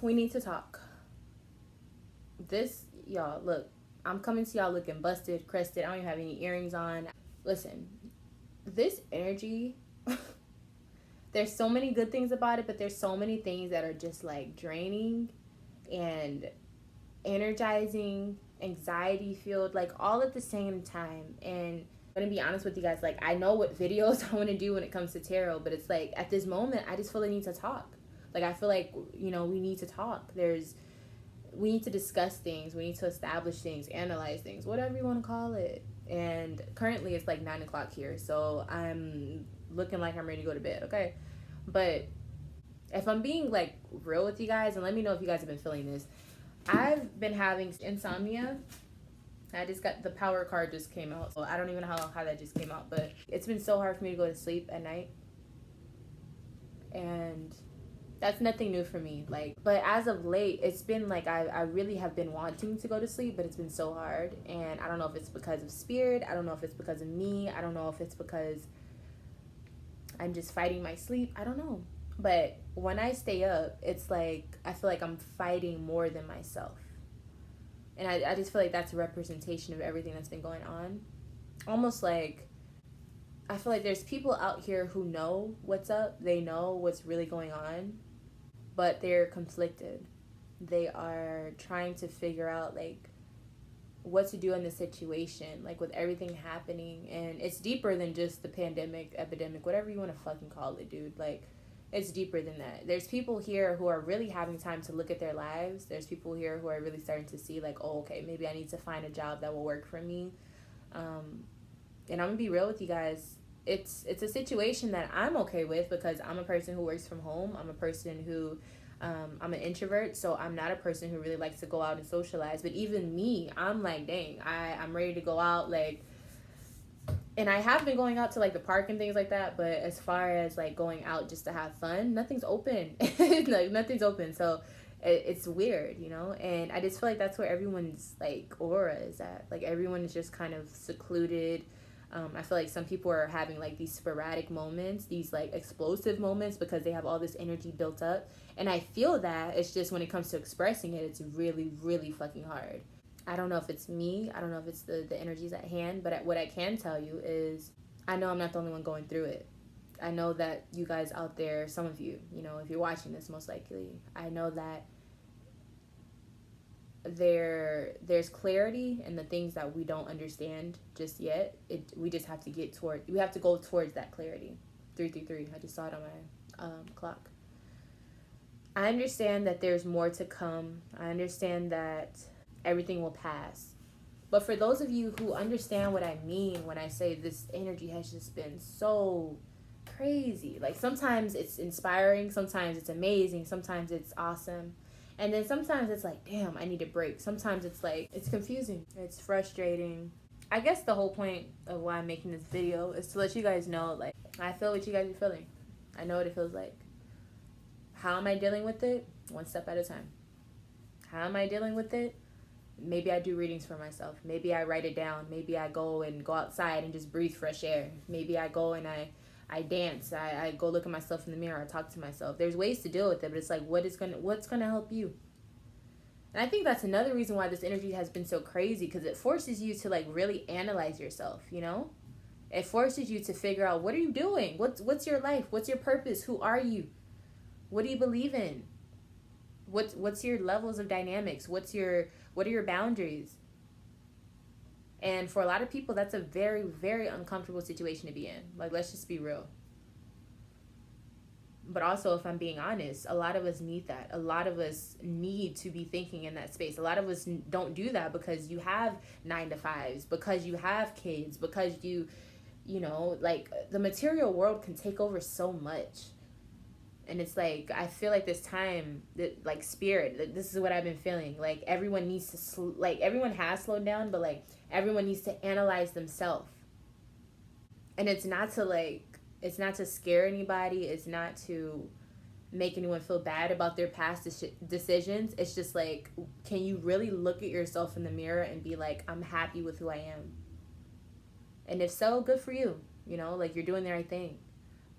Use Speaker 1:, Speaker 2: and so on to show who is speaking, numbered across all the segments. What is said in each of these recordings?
Speaker 1: we need to talk. This, y'all, look, I'm coming to y'all looking busted, crested. I don't even have any earrings on. Listen, this energy, there's so many good things about it, but there's so many things that are just like draining and energizing, anxiety filled, like all at the same time. And I'm gonna be honest with you guys, like I know what videos I want to do when it comes to tarot, but it's like at this moment I just feel I need to talk. Like I feel like, you know, we need to talk. We need to discuss things, we need to establish things, analyze things, whatever you want to call it. And currently it's like 9 o'clock here, so I'm looking like I'm ready to go to bed, okay? But if I'm being like real with you guys, and let me know if you guys have been feeling this, I've been having insomnia. I just got the power card just came out, so I don't even know how that just came out, but it's been so hard for me to go to sleep at night. And that's nothing new for me, like, but as of late it's been like I really have been wanting to go to sleep, but it's been so hard. And I don't know if it's because of spirit, I don't know if it's because of me, I don't know if it's because I'm just fighting my sleep, I don't know. But when I stay up, it's like I feel like I'm fighting more than myself. And I just feel like that's a representation of everything that's been going on. Almost like I feel like there's people out here who know what's up, they know what's really going on, but they're conflicted. They are trying to figure out like what to do in the situation, like with everything happening. And it's deeper than just the pandemic, epidemic, whatever you want to fucking call it, dude. Like, it's deeper than that. There's people here who are really having time to look at their lives. There's people here who are really starting to see like, oh, okay, maybe I need to find a job that will work for me. And I'm gonna be real with you guys. It's a situation that I'm okay with because I'm a person who works from home. I'm a person who, I'm an introvert, so I'm not a person who really likes to go out and socialize. But even me, I'm like, dang, I'm ready to go out, like, and I have been going out to like the park and things like that. But as far as like going out just to have fun, nothing's open. Like nothing's open, so it's weird, you know. And I just feel like that's where everyone's like aura is at. Like everyone is just kind of secluded. I feel like some people are having like these sporadic moments, these like explosive moments because they have all this energy built up. And I feel that it's just when it comes to expressing it, it's really, really fucking hard. I don't know if it's me. I don't know if it's the energies at hand. But what I can tell you is I know I'm not the only one going through it. I know that you guys out there, some of you, you know, if you're watching this most likely, I know that there's clarity in the things that we don't understand just yet. We just have to we have to go towards that clarity. 333, I just saw it on my clock. I understand that there's more to come. I understand that everything will pass. But for those of you who understand what I mean when I say this energy has just been so crazy, like sometimes it's inspiring, sometimes it's amazing, sometimes it's awesome. And then sometimes it's like, damn, I need a break. Sometimes it's like, it's confusing. It's frustrating. I guess the whole point of why I'm making this video is to let you guys know, like, I feel what you guys are feeling. I know what it feels like. How am I dealing with it? One step at a time. How am I dealing with it? Maybe I do readings for myself. Maybe I write it down. Maybe I go outside and just breathe fresh air. Maybe I go and I dance. I go look at myself in the mirror. I talk to myself. There's ways to deal with it, but it's like, what's gonna help you? And I think that's another reason why this energy has been so crazy, because it forces you to like really analyze yourself, you know? It forces you to figure out, what are you doing? What's your life? What's your purpose? Who are you? What do you believe in? What's your levels of dynamics? What are your boundaries? And for a lot of people, that's a very, very uncomfortable situation to be in. Like, let's just be real. But also, if I'm being honest, a lot of us need that. A lot of us need to be thinking in that space. A lot of us don't do that because you have 9 to 5s, because you have kids, because you know, like, the material world can take over so much. And it's like, I feel like this time, that like spirit, this is what I've been feeling. Like everyone needs to, everyone has slowed down, but like everyone needs to analyze themselves. And it's not to scare anybody. It's not to make anyone feel bad about their past decisions. It's just like, can you really look at yourself in the mirror and be like, I'm happy with who I am? And if so, good for you. You know, like you're doing the right thing.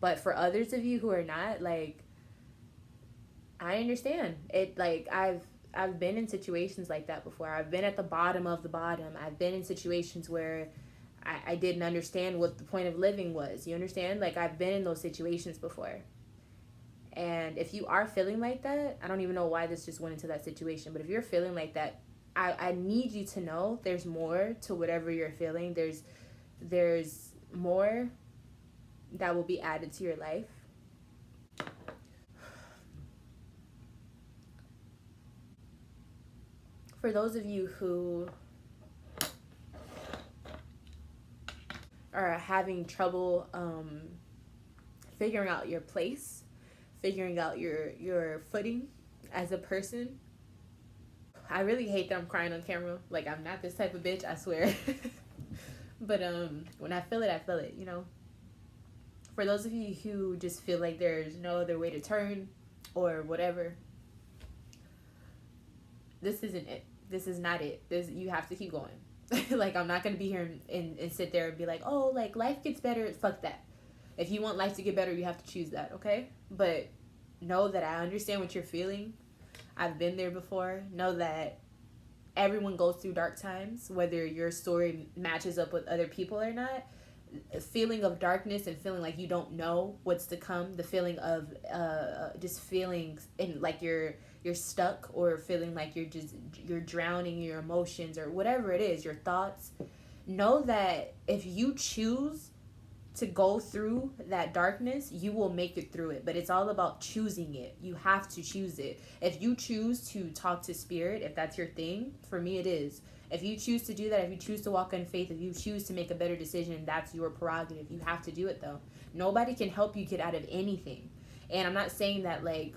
Speaker 1: But for others of you who are not, like, I understand it. Like, I've been in situations like that before. I've been at the bottom of the bottom. I've been in situations where I didn't understand what the point of living was. You understand? Like, I've been in those situations before. And if you are feeling like that, I don't even know why this just went into that situation, but if you're feeling like that, I need you to know there's more to whatever you're feeling. There's more that will be added to your life. For those of you who are having trouble figuring out your place, figuring out your footing as a person, I really hate that I'm crying on camera. Like, I'm not this type of bitch, I swear. But when I feel it, you know. For those of you who just feel like there's no other way to turn or whatever, this isn't it. This is not it. You have to keep going. Like, I'm not going to be here and sit there and be like, oh, like, life gets better. Fuck that. If you want life to get better, you have to choose that, okay? But know that I understand what you're feeling. I've been there before. Know that everyone goes through dark times, whether your story matches up with other people or not. A feeling of darkness and feeling like you don't know what's to come, the feeling of just feeling in like you're stuck, or feeling like you're drowning your emotions or whatever it is, your thoughts. Know that if you choose to go through that darkness, you will make it through it. But it's all about choosing it. You have to choose it. If you choose to talk to spirit, if that's your thing, for me it is. If you choose to do that, if you choose to walk in faith, if you choose to make a better decision, that's your prerogative. You have to do it, though. Nobody can help you get out of anything. And I'm not saying that, like,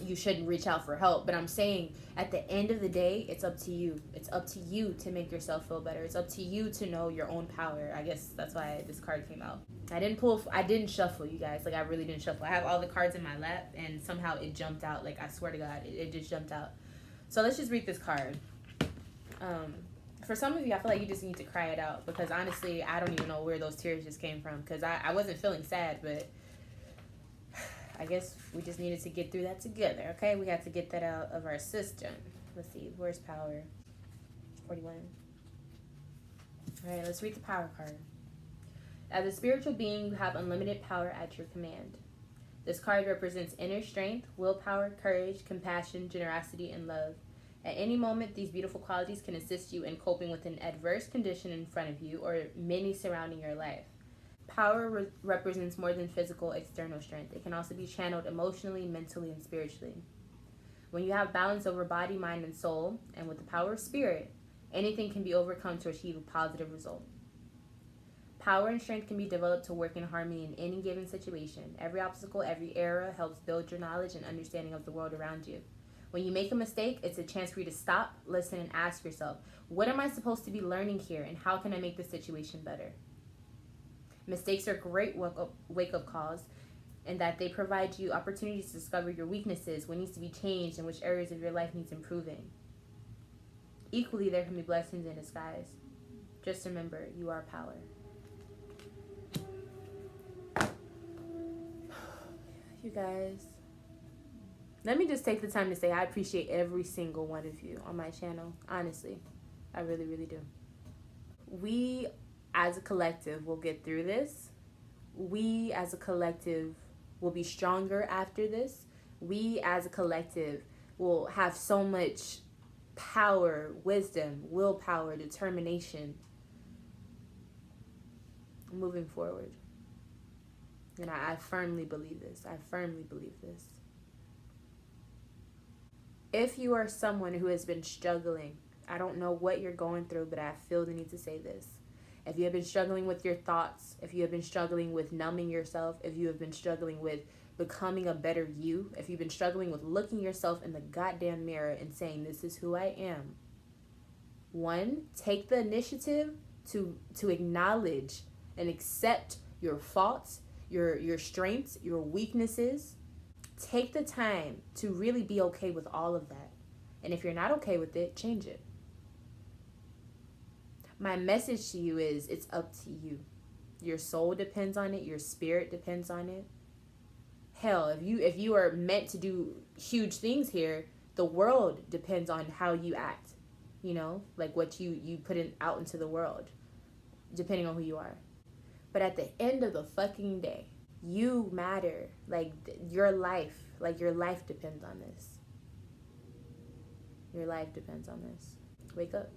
Speaker 1: you shouldn't reach out for help, but I'm saying at the end of the day, it's up to you. It's up to you to make yourself feel better. It's up to you to know your own power. I guess that's why this card came out. I didn't shuffle, you guys. Like, I really didn't shuffle. I have all the cards in my lap, and somehow it jumped out. Like, I swear to God, it just jumped out. So let's just read this card. For some of you, I feel like you just need to cry it out, because honestly, I don't even know where those tears just came from, because I wasn't feeling sad, but I guess we just needed to get through that together, okay? We had to get that out of our system. Let's see, where's power? 41. All right, let's read the power card. As a spiritual being, you have unlimited power at your command. This card represents inner strength, willpower, courage, compassion, generosity, and love. At any moment, these beautiful qualities can assist you in coping with an adverse condition in front of you or many surrounding your life. Power represents more than physical external strength. It can also be channeled emotionally, mentally, and spiritually. When you have balance over body, mind, and soul, and with the power of spirit, anything can be overcome to achieve a positive result. Power and strength can be developed to work in harmony in any given situation. Every obstacle, every error helps build your knowledge and understanding of the world around you. When you make a mistake, it's a chance for you to stop, listen, and ask yourself, what am I supposed to be learning here, and how can I make the situation better? Mistakes are great wake-up calls, in that they provide you opportunities to discover your weaknesses, what needs to be changed, and which areas of your life needs improving. Equally, there can be blessings in disguise. Just remember, you are power. You guys, let me just take the time to say I appreciate every single one of you on my channel. Honestly, I really, really do. We as a collective will get through this. We as a collective will be stronger after this. We as a collective will have so much power, wisdom, willpower, determination moving forward. And I firmly believe this. I firmly believe this. If you are someone who has been struggling, I don't know what you're going through, but I feel the need to say this. If you have been struggling with your thoughts, if you have been struggling with numbing yourself, if you have been struggling with becoming a better you, if you've been struggling with looking yourself in the goddamn mirror and saying, this is who I am. One, take the initiative to acknowledge and accept your faults, your strengths, your weaknesses. Take the time to really be okay with all of that. And if you're not okay with it, change it. My message to you is, it's up to you. Your soul depends on it. Your spirit depends on it. hell, if you are meant to do huge things here, the world depends on how you act, you know, like what you put out into the world, depending on who you are. But at the end of the fucking day, you matter. Like your life depends on this. Your life depends on this. Wake up.